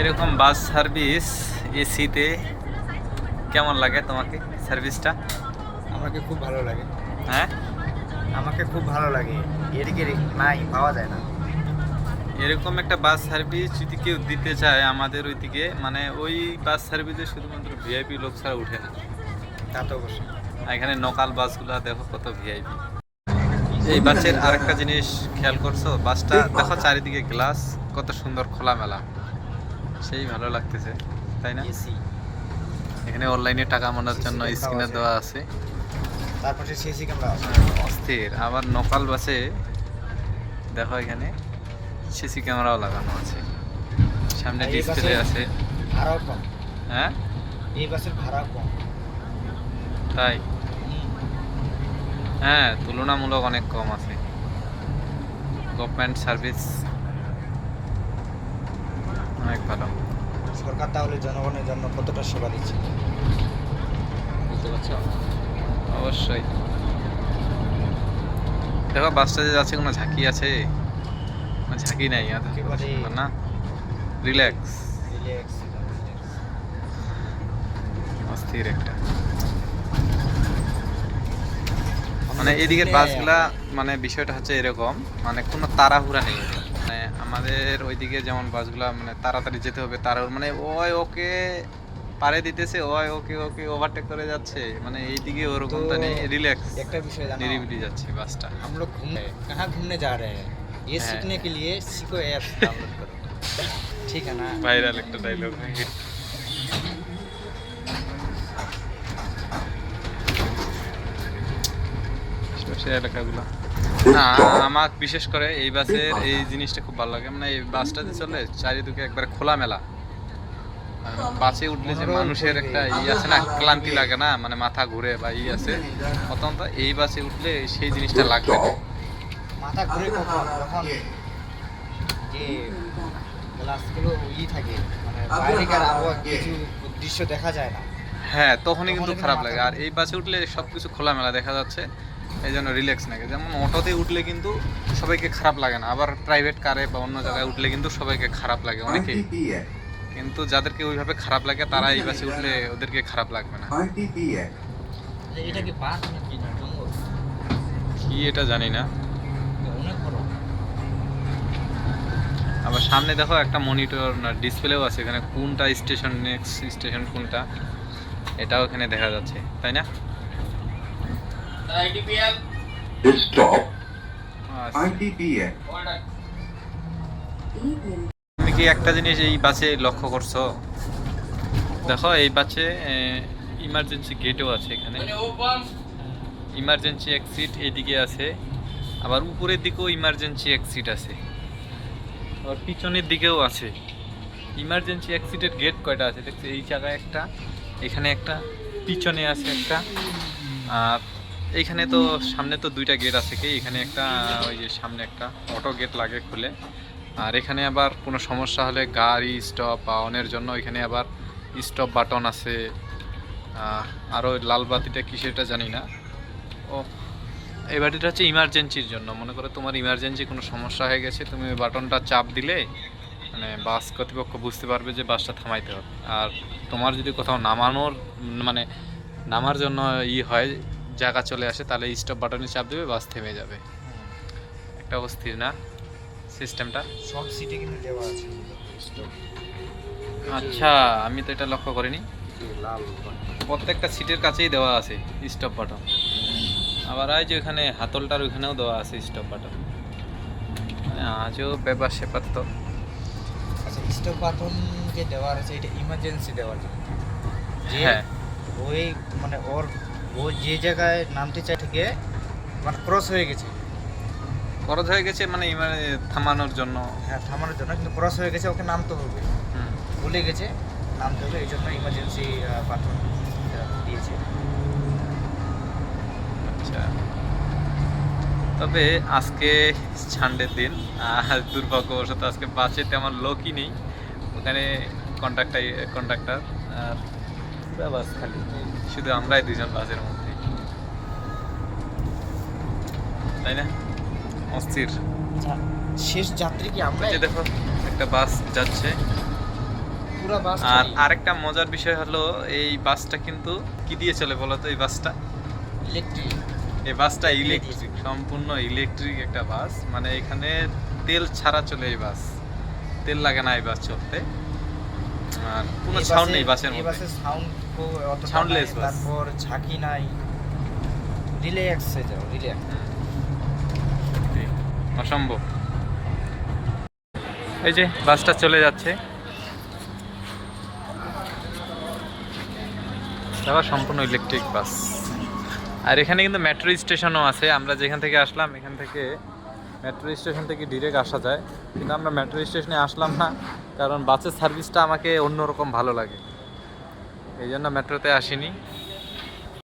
এরকম bus service এসিতে কেমন লাগে তোমাকে সার্ভিসটা? আমাকে খুব ভালো লাগে। হ্যাঁ, আমাকে খুব ভালো লাগে। এদিকে নাই, পাওয়া যায় না। এরকম একটা বাস সার্ভিস যদি কেউ দিতে চায় আমাদের ওইদিকে, মানে ওই বাস সার্ভিসে শুধুমাত্র ভিআইপি লোক ছাড়া উঠে না। তা তো অবশ্যই। আর এখানে লোকাল বাসগুলো দেখো কত ভিআইপি। এই বাসের আরেকটা জিনিস খেয়াল করছো? বাসটা দেখো চারিদিকে গ্লাস, কত সুন্দর খোলামেলা, সেই ভালো লাগতেছে, তাই না? এসি, এখানে অনলাইনে টাকা মানার জন্য CC ক্যামেরাও স্ক্যানার আছে। দেওয়া আছে। তারপরে সিসি ক্যামেরা আছে। অস্থির। আবার লোকাল বাসে দেখো এখানে সিসি ক্যামেরাও লাগানো আছে, সামনে আর এই ডিসপ্লে বাসে আছে। ভাড়াও কম। হ্যাঁ, এই বাসের ভাড়া কম। তাই? হ্যাঁ, তুলনামূলক অনেক কম আছে। গভর্নমেন্ট সার্ভিস অনেক ভালো। সরকার তাহলে জনগণের জন্য কতটা সেবা দিচ্ছে, বুঝতে পারছো? অবশ্যই। দেখো বাসটা যে যাচ্ছে, কোনো ঝাঁকি আছে? কোনো ঝাঁকি নাই, একেবারে না, রিল্যাক্স, রিল্যাক্স। অস্থির একটা। মানে এদিকের বাসগুলা, মানে বিষয়টা হচ্ছে এরকম, মানে কোনো তাড়াহুড়া নেই। মানে আমাদের ওইদিকে যেমন বাসগুলা মানে তাড়াতাড়ি যেতে হবে, মানে ওই ওকে পারে দিতেছে, ওই ওকে ওকে ওভারটেক করে যাচ্ছে, মানে এইদিকে ওরকমটা নেই, রিল্যাক্স, একটা বিষয় জানো, নিরিবিলি যাচ্ছে বাসটা। हम लोग घूमने कहाँ घूमने जा रहे हैं, ये हाँ। सीखने के लिए सीखो ऐप डाउनलोड करो। ठीक है ना? ভাইরাল একটা ডায়লগ। সে এলাকাগুলো না, আমার বিশেষ করে এই বাসের এই জিনিসটা খুব ভালো লাগে। মানে এই বাসটাতে চলে চারিদিকে একবারে খোলামেলা। বাসে উঠলে যে মানুষের একটা আছে না, ক্লান্তি লাগে না, মানে মাথা ঘুরে বা আছে, অত্যন্ত এই বাসে উঠলে সেই জিনিসটা লাগবে না। মাথা ঘুরে কখন যখন যে গ্লাসগুলো থাকে, মানে বাইরেকার আবহাওয়া কিছু দৃশ্য দেখা যায় না। হ্যাঁ, তখনই কিন্তু তখন খারাপ মাথা লাগে। আর এই বাসে উঠলে সবকিছু খোলামেলা দেখা যাচ্ছে, এই জন্য রিল্যাক্স লাগে। যেমন অটোতে উঠলে কিন্তু সবাইকে খারাপ লাগে না, আবার প্রাইভেট কারে বা অন্য জায়গায় উঠলে কিন্তু সবাইকে খারাপ লাগে অনেকেই। কিন্তু যাদেরকে ওইভাবে খারাপ লাগে তারা এই বাসে উঠলে ওদেরকে খারাপ লাগবে না। এটা কি বাস নাকি না জঙ্গল? কি এটা জানি না। অনেক বড়। আবার সামনে দেখো একটা মনিটর না ডিসপ্লেও আছে, এখানে কোনটা স্টেশন, নেক্সট স্টেশন কোনটা, এটাও এখানে দেখা যাচ্ছে, তাই না? Stop. আচ্ছা। ITPN. তুমি কি একটা জিনিস এই বাসে লক্ষ্য করছো? দেখো এই বাসে ইমার্জেন্সি গেটও আছে, এখানে ইমার্জেন্সি এক্সিট এইদিকে আছে, আবার উপরের দিকেও ইমার্জেন্সি এক্সিট আছে, আবার পিছনের দিকেও আছে। ইমার্জেন্সি এক্সিটের গেট কয়টা আছে দেখছি? এই জায়গায় একটা, এখানে একটা, পিছনে আছে একটা, আর এইখানে তো সামনে তো দুইটা গেট আছে। কি এখানে একটা, ওই যে সামনে একটা অটো গেট লাগে খুলে, আর এখানে আবার কোনো সমস্যা হলে গাড়ি স্টপ বা অনের জন্য এখানে আবার স্টপ বাটন আছে। আর ওই লাল বাতিটা কিসেরটা জানি না। ও, এই বাতিটা হচ্ছে ইমার্জেন্সির জন্য। মনে করো তোমার ইমার্জেন্সি কোনো সমস্যা হয়ে গেছে, তুমি ওই বাটনটা চাপ দিলে মানে বাস কর্তৃপক্ষ বুঝতে পারবে যে বাসটা থামাইতে হবে। আর তোমার যদি কোথাও নামানোর মানে নামার জন্য হয়, জায়গা চলে আসে, তাহলে স্টপ বাটনে চাপ দেবে, বাস থেমে যাবে। একটা অস্থির না সিস্টেমটা? সব সিটে কিন্তু দেওয়া আছে স্টপ। আচ্ছা, আমি তো এটা লক্ষ্য করিনি। লাল প্রত্যেকটা সিটের কাছেই দেওয়া আছে স্টপ বাটন। আবার এই যে ওখানে হাতলটার ওখানেও দেওয়া আছে স্টপ বাটন। আজও ব্যাপার স্যাপার তো। আচ্ছা, স্টপ বাটন যে দেওয়া আছে এটা ইমার্জেন্সি দেওয়ার জন্য। যে হ্যাঁ, ওই মানে ও যে জায়গায় নামতে চাই থেকে মানে ক্রস হয়ে গেছে। খরচ হয়ে গেছে মানে থামানোর জন্য। হ্যাঁ, থামানোর জন্য, কিন্তু ক্রস হয়ে গেছে, ওকে নামতে হবে, হুম, ভুলে গেছে নামতে হবে, এই জন্য ইমার্জেন্সি বাটন দিয়েছে। আচ্ছা। তবে আজকে সানডের দিন, আর দুর্ভাগ্যবশত আজকে বাসে তেমন লোকই নেই। ওখানে কন্ডাক্টর আর পুরা বাস খালি, শুধু আমরাই দুজন বাসের মধ্যে, তাই না? অস্থির। আচ্ছা, শেষ যাত্রী কি আমরা? এই যে দেখো একটা বাস যাচ্ছে, পুরো বাস আর আরেকটা মজার বিষয় হলো এই বাসটা কিন্তু কি দিয়ে চলে বলো তো এই বাসটা? ইলেকট্রিক। এই বাসটা দিয়ে ইলেকট্রিক, সম্পূর্ণ ইলেকট্রিক একটা বাস। মানে এখানে তেল ছাড়া চলে এই বাস, তেল লাগে না এই বাস চলতে। আর কোনো সাউন্ড নেই বাসের এই মধ্যে, বাসের সাউন্ড অত Soundless বাস। তারপর ঝাঁকি নাই, রিল্যাক্সে যাও, রিল্যাক্স। অসম্ভব। এই যে বাসটা চলে যাচ্ছে, আবার সম্পূর্ণ ইলেকট্রিক বাস। আর এখানে কিন্তু মেট্রো স্টেশনও আছে। আমরা যেখান থেকে আসলাম এখান থেকে মেট্রো স্টেশন থেকে ডিরেক্ট আসা যায়, কিন্তু আমরা মেট্রো স্টেশনে আসলাম না, কারণ বাসের সার্ভিসটা আমাকে অন্যরকম ভালো লাগে, এই জন্য মেট্রোতে আসিনি।